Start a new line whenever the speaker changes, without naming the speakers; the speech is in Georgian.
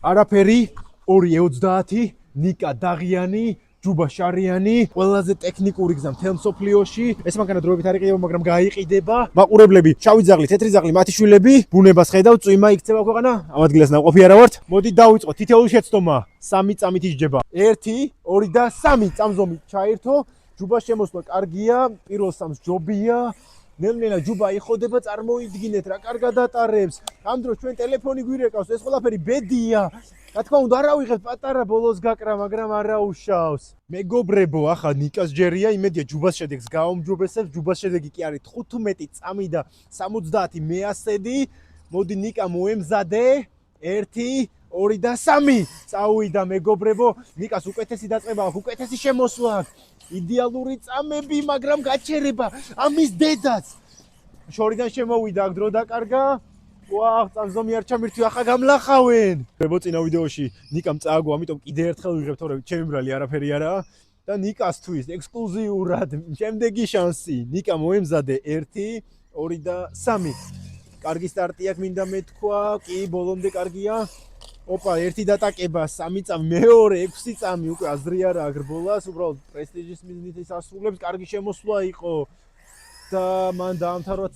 არაფერი 2:30 ნიკა დაღიანი ჯუბა შარიანი ყველაზე ტექნიკური გზა მთელ მსოფლიოში ეს მანქანა დროებით არ იყიდება მაგრამ გაიყიდება მაყურებლები შავი ძაღლი თეთრი ძაღლი მათი შვილები ბუნებას ხედავ წვიმა იქცევა ქვეყანა ამ ადგილას ნაყოფი არა ვართ მოდი დავიწყოთ თითოეული შეცდომა 3 წამით ისჯება 1 2 და 3 წამზომი ჩაერთო ჯუბა შემოსვლა კარგია პირველ სამს ჯობია ნელ-ნელა ჯუბა იხოდება წარმოიდგინეთ რა კარგად ატარებს ამ დროს ჩვენ ტელეფონი გვირეკავს ეს ყველაფერი ბედია რა თქმა უნდა არ ავიღებ პატარა ბოლოს გაკრა მაგრამ არ აუშავს მეგობრებო ახლა ნიკას ჯერია იმედია ჯუბას შედეგს გააუმჯობესებს ჯუბას შედეგი კი არის 15 წამი და 70 მეასედი მოდი ნიკა მოემზადე 1 2 და 3 წავიდა მეგობრებო ნიკას უკეთესი დაწყება აქვს უკეთესი შემოსვლა იდეალური წამები მაგრამ გაჩერება ამის დედაც შორიდან შემოვიდა აქ დრო დაკარგა ვაუ, წამზომი არ ჩამირთვი, ახლა გამლახავენ. წინა ვიდეოში ნიკამ წააგო, ამიტომ კიდე ერთხელ ვიღებ, თორემ ჩემი ბრალი არაფერი არაა და ნიკასთვის ექსკლუზიურად შემდეგი შანსი. ნიკა მოემზადე 1, 2 და 3. კარგი სტარტი აქვს, მინდა მეთქვა, კი, ბოლომდე კარგია. ოპა, 1 დატაკება, 3 წამი, მეორე 6 წამი, უკვე აზრი არა აგრბოლას, უბრალოდ პრესტიჟის მიზნით ის ასრულებს, კარგი შემოსვლა იყო და მან დაამთავრა